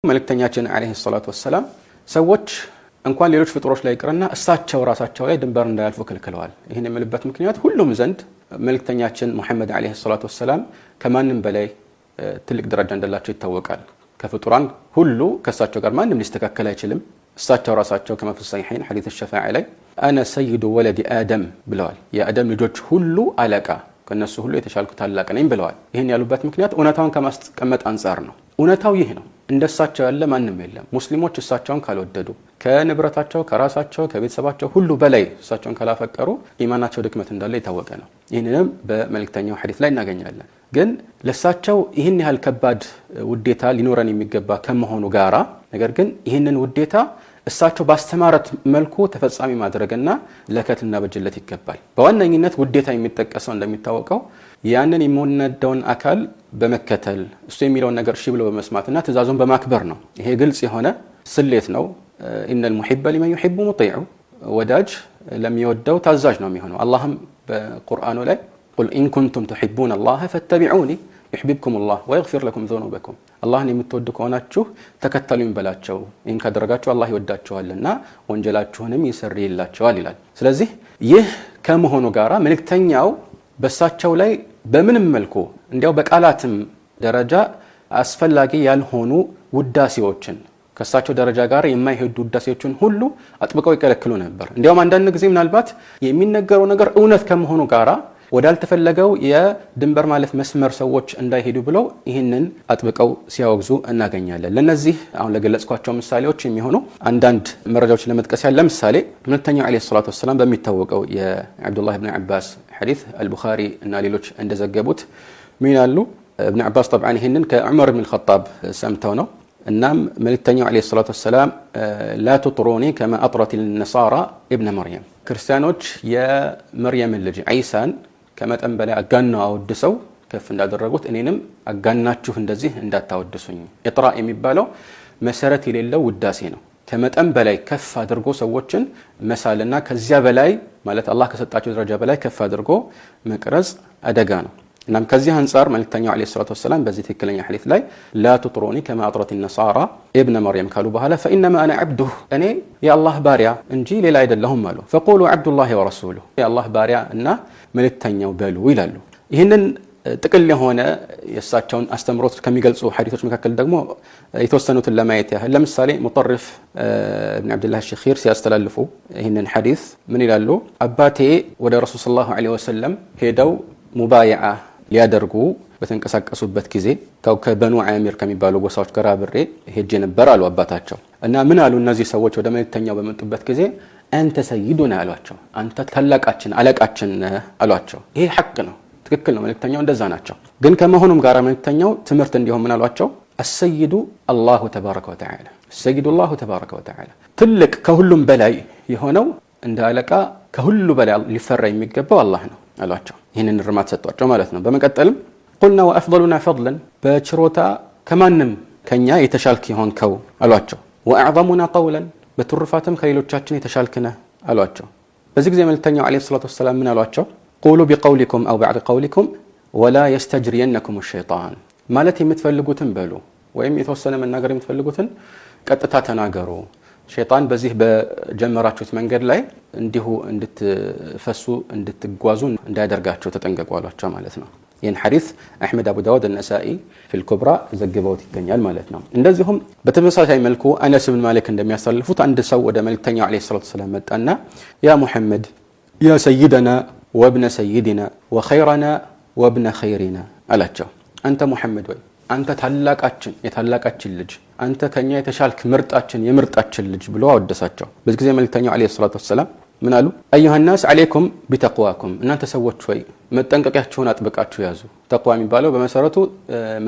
መልእክተኛችን አለይሂ ሰላቱ ወሰለም ሰዎች እንኳን ሌሎች ፍጥሮች ላይ ይቅርና እሳቸው ራሳቸው ላይ ድንበር እንዳያልፉ ከልክለዋል። ይሄን የምልበት ምክንያት ሁሉም ዘንድ መልእክተኛችን ሙሐመድ አለይሂ ሰላቱ ወሰለም ከማንም በላይ ትልቅ ደረጃ እንዳላቸው ይታወቃል። ከፍጡራን ሁሉ ከእሳቸው ጋር ማንም ሊስተካከል አይችልም። እሳቸው ራሳቸው ከማ في الصحيحين حديث الشفاعة ላይ انا سيد ولد ادم ብለዋል። የአደም ልጆች ሁሉ አለቃ ከነሱ ሁሉ የተሻልኩ ታላቅ ነኝ ብለዋል። ይሄን ያሉበት ምክንያት እውነታውን ከማስቀመጥ አንፃር ነው። እውነታው ይሄ ነው። እንደሳቸው ያለ ማንም የለም። ሙስሊሞች እሳቸውን ካልወደዱ ከንብረታቸው ከራሳቸው ከቤተሰባቸው ሁሉ በላይ እሳቸውን ካላፈቀሩ ኢማናቸው ድክመት እንዳለ የታወቀ ነው። ይሄንንም በመልእክተኛው ሐዲስ ላይ እናገኛለን። ግን ለሳቸው ይሄን ያህል ከባድ ውዴታ ሊኖረን የሚገባ ከመሆኑ ጋራ ነገር ግን ይሄንን ውዴታ እሳቸው ባስተማረት መልኩ ተፈጻሚ ማድረግና ለከትና በጅለት ይገባል። በዋነኝነት ውዴታ የሚጠቀሰው እንደሚታወቀው ያንን የሚወደውን አካል በመከተል እሱ የሚለውን ነገር እሺ ብሎ በመስማትና ትእዛዙን በማክበር ነው። ይሄ ግልጽ የሆነ ስሌት ነው። ኢነል ሙሂበ ሊመን ዩሂቡ ሙጢዑ ወዳጅ ለሚወደው ታዛዥ ነው የሚሆነው። አላህም በቁርአኑ ላይ ቁል ኢን ኩንቱም ቱሂቡነ አላህ ፈተቢዑኒ يحببكم الله ويغفر لكم ذنوبكم الله የምትወዱ ከሆናችሁ ተከተሉኝ በላቸው ይህን ካደረጋችሁ አላህ ይወዳችኋልና ወንጀላችሁንም ይሰርይላችኋል ይላል። ስለዚህ ይህ ከመሆኑ ጋራ መልእክተኛው በሳቸው ላይ በምንም መልኩ እንዲያው በቃላትም ደረጃ አስፈላጊ ያልሆኑ ውዳሴዎችን ከሳቸው ደረጃ ጋር የማይሄዱ ውዳሴዎችን ሁሉ አጥብቀው ይከለክሉ ነበር። እንዲያውም አንዳንድ ጊዜ ምናልባት የሚነገረው ነገር እውነት ከመሆኑ ጋራ ወዳልተፈለገው የድንበር ማለት መስመር ሰዎች እንዳይሄዱ ብለው ይህንን አጥብቀው ሲያወግዙ እናገኛለን። ለነዚህ አሁን ለገለጽኳቸው ምሳሌዎች የሚሆኑ አንዳንድ መረጃዎች ለመጥቀስ ያለ ምሳሌ መልእክተኛው አለይሂ ሰላቱ ወሰለም በሚታወቀው የአብዱላህ ኢብኑ አባስ ሐዲስ አልቡኻሪ እና ሌሎች እንደዘገቡት ምን ይላሉ? ኢብኑ አባስ طبعا ይህንን ከዑመር ኢብኑ አልኸጣብ ሰምተው ነው። እናም መልእክተኛው አለይሂ ሰላቱ ወሰለም لا تطروني كما أطرت النصارى ابن مريم ክርስቲያኖች የመርየም ልጅ ዒሳን ከመጠን በላይ አጋናው አወድሰው ከፍ እንዳደረጉት እኔንም አጋናችሁ እንደዚህ እንዳታወድሱኝ። ኢጥራ የሚባለው መሰረት የሌለው ውዳሴ ነው። ከመጠን በላይ ከፍ አድርጎ ሰዎችን መሳልና ከዚያ በላይ ማለት አላህ ከሰጣቸው ደረጃ በላይ ከፍ አድርጎ መቅረጽ አደጋ ነው። እናም ከዚህ አንፃር መልእክተኛው አለይሂ ሰላቱ ወሰለም በዚህ ትክክለኛ ሐዲስ ላይ لا تطروني كما أطرت النصارى ابن مريم ካሉ በኋላ فإنما أنا عبده እኔ የአላህ ባሪያ እንጂ ሌላ አይደለሁም አሉ። فقولوا عبد الله ورسوله የአላህ ባሪያ እና መልእክተኛው በሉ ይላሉ። ይህንን ጥቅል የሆነ የእሳቸውን አስተምሮት ከሚገልጹ ሐዲሶች መካከል ደግሞ የተወሰኑትን ለማየት ያህል ለምሳሌ ሙጠርፍ ኢብኑ አብዱላህ ሸኺር ሲያስተላልፉ ይህንን ሐዲስ ምን ይላሉ? አባቴ ወደ ረሱል ሰለላሁ ዐለይሂ ወሰለም ሄደው ሙባይዓ ሊያደርጉ በተንቀሳቀሱበት ጊዜ ከበኑ አሚር ከሚባሉ ጎሳዎች ጋር አብሬ ሄጄ ነበር አሉ አባታቸው። እና ምን አሉ እነዚህ ሰዎች ወደ መልእክተኛው በመጡበት ጊዜ አንተ ሰይዱና አሏቸው። አንተ ታላቃችን አለቃችን አሏቸው። ይሄ ሐቅ ነው፣ ትክክል ነው። መልእክተኛው እንደዛ ናቸው። ግን ከመሆኑም ጋር መልእክተኛው ትምህርት እንዲሆን ምን አሏቸው? السيد الله تبارك وتعالى السيد الله تبارك وتعالى ትልቅ ከሁሉም በላይ የሆነው እንደ አለቃ ከሁሉ በላይ ሊፈራ የሚገባው አላህ ነው አሏቸው። ይህንን ርማት ሰጧቸው ማለት ነው። በመቀጠልም قلنا وافضلنا فضلا በችሮታ ከማንም ከኛ የተሻልክ ይሆንከው አሏቸው። واعظمنا قولا በትሩፋትም ከሌሎቻችን የተሻልክነ አሏቸው። በዚህ ጊዜ መልእክተኛው አለይሂ ሰላቱ ወሰለም ምን አሏቸው? قولوا بقولكم او بعد قولكم ولا يستجرينكم الشيطان ማለት የምትፈልጉትን በሉ ወይም የተወሰነ መናገር የምትፈልጉትን ቀጥታ ተናገሩ። ሸይጣን በዚህ በጀመራችሁት መንገድ ላይ እንዲሁ እንድትፈሱ እንድትጓዙ እንዳያደርጋቸው ተጠንቀቁ አሏቸው ማለት ነው። ይህን ሐዲስ አህመድ አቡ ዳውድ النسائي في الكبرى ዘግበውት ይገኛል ማለት ነው። እንደዚሁም በተመሳሳይ መልኩ አነስ ብን ማሊክ እንደሚያሳልፉት አንድ ሰው ወደ መልእክተኛው አለይሂ ሰላቱ ወሰለም መጣና ያ ሙሐመድ ያ ሰይደና ወብነ ሰይድና ወኸይረና ወብነ ኸይሪና አላቸው። አንተ ሙሐመድ ወይ አንተ ታላቃችን የታላቃችን ልጅ አንተ ከኛ የተሻልክ ምርጣችን የምርጣችን ልጅ ብሎ አወደሳቸው። በዚህ ጊዜ መልእክተኛው አለይሂ ሰላቱ ወሰለም ምን አሉ? አዩሃ الناس عليكم بتقواكم እናንተ ሰዎች ወይ መጠንቀቂያችሁን አጥብቃችሁ ያዙ። ተቅዋ የሚባለው በመሰረቱ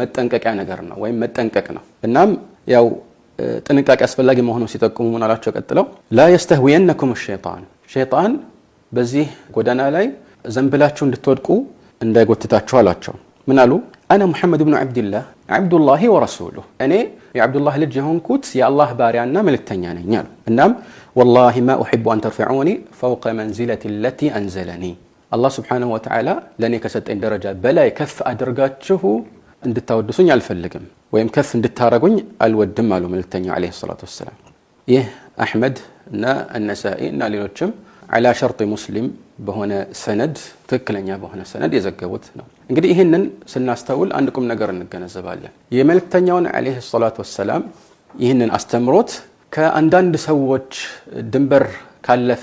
መጠንቀቂያ ነገር ነው ወይም መጠንቀቅ ነው። እናም ያው ጥንቃቄ አስፈላጊ መሆኑን ሲጠቁሙ ምን አላቸው? ቀጥለው لا يستهوينكم الشيطان ሸይጣን በዚህ ጎዳና ላይ ዘንብላችሁ እንድትወድቁ እንዳይጎትታችሁ አላቸው። ምን አሉ? انا محمد بن عبد الله عبد الله ورسوله እኔ የአብዱላህ ልጅ የሆንኩት የአላህ ባሪያና መልእክተኛ ነኝ አሉ። እናም والله ما احب ان ترفعوني فوق منزلتي التي انزلني الله سبحانه وتعالى ለኔ ከሰጠኝ ደረጃ በላይ ከፍ አድርጋችሁ እንድታወድሱኝ አልፈልግም። ወይም ከፍ እንድታረጉኝ አልወድም አሉ መልእክተኛው አለይሂ ሰላቱ ወሰላም። ይህ አህመድ እና አነሳኢ እና ሌሎችም على شرط مسلم በሆነ ሰነድ ትክክለኛ በሆነ ሰነድ የዘገቡት ነው። እንግዲህ ይሄንን ስናስተውል አንድቁም ነገር እንገነዘባለን። የመልእክተኛውን አለይሂ ሰላቱ ወሰላም ይህንን አስተምሮት ከአንዳንድ ሰዎች ድንበር ካለፈ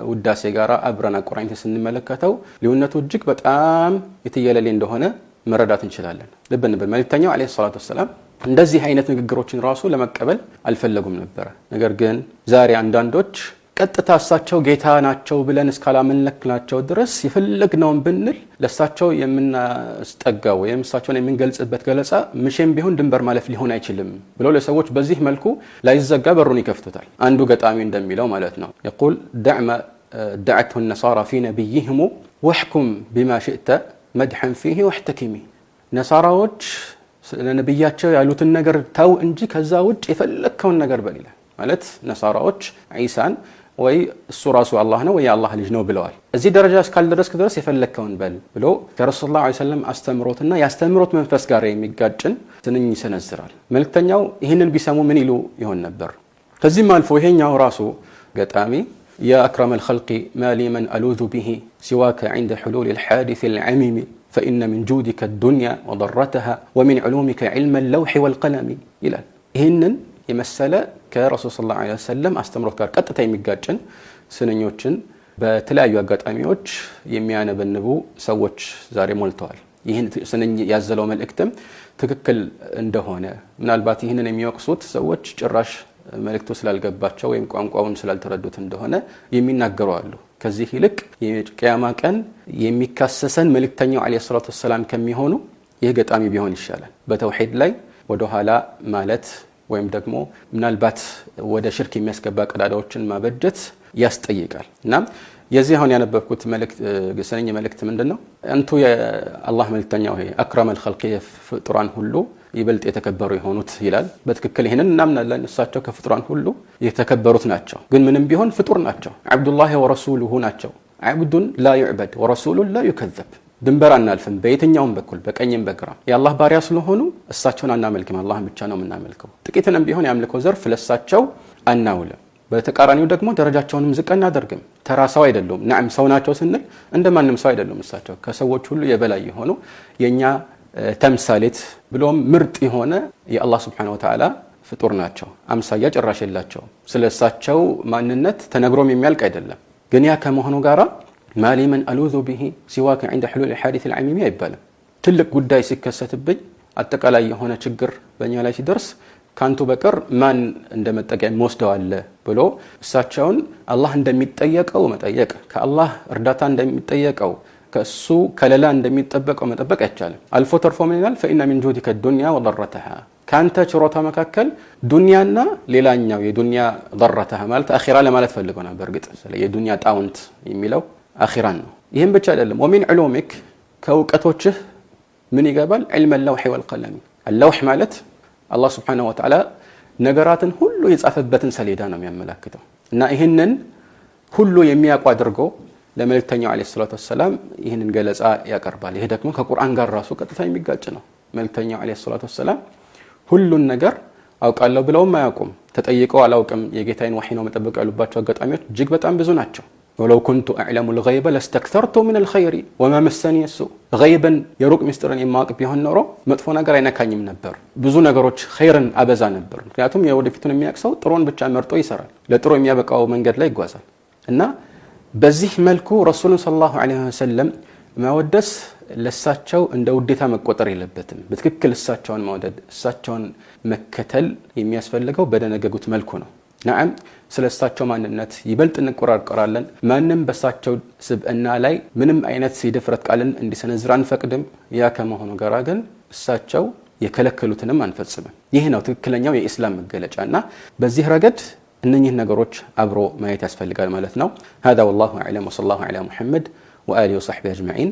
ውዳሴ ጋር አብረን አቆራኝተን ስንመለከተው ልዩነቱ እጅግ በጣም የተየለለ እንደሆነ መረዳት እንችላለን። ልብ እንበል፣ መልእክተኛው አለይሂ ሰላቱ ወሰላም እንደዚህ አይነት ንግግሮችን ራሱ ለመቀበል አልፈለጉም ነበር። ነገር ግን ዛሬ አንዳንዶች ቀጥታ እሳቸው ጌታ ናቸው ብለን እስካላመለክናቸው ድረስ የፈለግነውን ብንል ለእሳቸው የምናስጠጋው ወይም እሳቸውን የምንገልጽበት ገለጻ ምሽም ቢሆን ድንበር ማለፍ ሊሆን አይችልም ብለው ለሰዎች በዚህ መልኩ ላይዘጋ በሩን ይከፍቱታል። አንዱ ገጣሚ እንደሚለው ማለት ነው يقول دع ما دعته النصارى في نبيهم واحكم بما شئت مدحا فيه واحتكمي ነሳራዎች ለነብያቸው ያሉትን ነገር ተው እንጂ ከዛ ውጭ የፈለከውን ነገር በል ይላል። ማለት ነሳራዎች ዒሳን ወይ እሱ ራሱ አላህ ነው ወይ አላህ ልጅ ነው ብለዋል። እዚህ ደረጃ እስካልደረስክ ድረስ የፈለከውን በል ብሎ ከረሱላህ ሰለላሁ ዐለይሂ ወሰለም አስተምሮትና ያስተምሮት መንፈስ ጋር የሚጋጭን ትንኝ ይሰነዝራል። መልእክተኛው ይህንን ቢሰሙ ምን ይሉ ይሆን ነበር? ከዚህም አልፎ ይሄኛው ራሱ ገጣሚ يا أكرم الخلق ما لي من ألوذ به سواك عند حلول الحادث العميم فإن من جودك الدنيا وضرتها ومن علومك علم اللوح والقلم ይላል። ይህንን የመሰለ ከረሱል ሰለላሁ ዐለይሂ ወሰለም አስተምሮት ጋር ቀጥታ የሚጋጭን ስንኞችን በተለያዩ አጋጣሚዎች የሚያነበንቡ ሰዎች ዛሬ ሞልተዋል። ይህን ስንኝ ያዘለው መልእክትም ትክክል እንደሆነ ምናልባት ይህንን የሚወቅሱት ሰዎች ጭራሽ መልእክቱ ስላልገባቸው ወይም ቋንቋውን ስላልተረዱት እንደሆነ የሚናገሩ አሉ። ከዚህ ይልቅ የቂያማ ቀን የሚካሰሰን መልእክተኛው አለይሂ ሰላቱ ወሰላም ከሚሆኑ ይህ ገጣሚ ቢሆን ይሻላል። በተውሂድ ላይ ወደ ኋላ ማለት ወይም ደግሞ ምናልባት ወደ ሽርክ የሚያስገባ ቀዳዳዎችን ማበጀት ያስጠይቃል። እና የዚህ አሁን ያነበብኩት መልእክት ሰነኝ መልእክት ምንድነው? አንቱ የአላህ መልእክተኛው ሆይ አክረመል ኸልቅ ፍጡራን ሁሉ ይበልጥ የተከበሩ የሆኑት ይላል። በትክክል ይሄንን እናምናለን። እሳቸው ከፍጡራን ሁሉ የተከበሩት ናቸው። ግን ምንም ቢሆን ፍጡር ናቸው። አብዱላህ ወረሱሉሁ ናቸው። አብዱን ላ ይዕበድ ወረሱሉን ላ ይከዘብ። ድንበር አናልፍም በየትኛውም በኩል በቀኝም በግራ የአላህ ባሪያ ስለሆኑ እሳቸውን አናመልክም፣ አላህን ብቻ ነው የምናመልከው። ጥቂትንም ቢሆን ያምልኮ ዘርፍ ለእሳቸው አናውልም። በተቃራኒው ደግሞ ደረጃቸውንም ዝቅ አናደርግም። ተራ ሰው አይደሉም። ናም ሰው ናቸው ስንል እንደማንም ሰው አይደሉም። እሳቸው ከሰዎች ሁሉ የበላይ የሆኑ የኛ ተምሳሌት ብሎም ምርጥ የሆነ የአላህ Subhanahu Wa Ta'ala ፍጡር ናቸው። አምሳያ ጭራሽ የላቸውም። ስለሳቸው ማንነት ተነግሮም የሚያልቅ አይደለም። ግን ያ ከመሆኑ ጋራ ማሊ መን አሉዙ ቢሂ ሲዋከ عند حلول الحادث العميم አይባልም። ትልቅ ጉዳይ ሲከሰትብኝ አጠቃላይ የሆነ ችግር በእኛ ላይ ሲደርስ ካንቱ በቀር ማን እንደመጠቀም ወስደዋል ብሎ እሳቸውን አላህ እንደሚጠየቀው መጠየቅ፣ ከአላህ እርዳታ እንደሚጠየቀው ከሱ ከለላ እንደሚጠበቀው መጠበቅ አይቻልም። አልፎ ተርፎ ምን ይላል? فإن من جودك الدنيا وضرتها ካንተ ችሮታ መካከል ዱንያና ሌላኛው የዱንያ ضرتها ማለት አኺራ ለማለት ፈልገው ነው። በርግጥ ስለ የዱንያ ጣውንት የሚለው አኺራን ነው። ይሄን ብቻ አይደለም። ومن علومك ከውቀቶችህ ምን ይገባል? علم اللوح والقلم። اللوح ማለት አላህ Subhanahu Wa Ta'ala ነገራትን ሁሉ የጻፈበትን ሰሌዳ ነው የሚያመለክተው። እና ይሄንን ሁሉ የሚያውቁ አድርጎ ለመልእክተኛው አለይሂ ሰላቱ ወሰላም ይህንን ገለጻ ያቀርባል። ይሄ ደግሞ ከቁርአን ጋር ራሱ ቀጥታ የሚጋጭ ነው። መልእክተኛው አለይሂ ሰላቱ ወሰላም ሁሉን ነገር አውቃለሁ ብለውም አያውቁም። ተጠይቀው አላውቅም የጌታዬን ወህይ ነው መጠበቅ ያሉባቸው አጋጣሚዎች እጅግ በጣም ብዙ ናቸው። ወለው ኩንቱ አዕለሙ الغይበ ለስተክተርቱ من الخير وما مسني السوء። ገይብን የሩቅ ምስጢርን የማውቅ ቢሆን ኖሮ መጥፎ ነገር አይነካኝም ነበር። ብዙ ነገሮች ኸይርን አበዛ ነበር። ምክንያቱም የወደፊቱን የሚያውቅ ጥሩን ብቻ መርጦ ይሰራል፣ ለጥሩ የሚያበቃው መንገድ ላይ ይጓዛል። እና በዚህ መልኩ ረሱሉን ሰለላሁ ዐለይሂ ወሰለም ማወደስ ለሳቸው እንደ ውዴታ መቆጠር የለበትም። በትክክል እሳቸውን ማወደድ እሳቸውን መከተል የሚያስፈልገው በደነገጉት መልኩ ነው። ናም ስለሳቸው ማንነት ይበልጥ እንቆራቆራለን። ማንም በሳቸው ስብዕና ላይ ምንም አይነት የድፍረት ቃልን እንዲሰነዝር አንፈቅድም። ያ ከመሆኑ ጋር ግን እሳቸው የከለከሉትንም አንፈጽምም። ይህ ነው ትክክለኛው የኢስላም መገለጫና በዚህ ረገድ እነኚህ ነገሮች አብሮ ማየት ያስፈልጋል ማለት ነው። هذا والله اعلم وصلى الله على محمد واله وصحبه اجمعين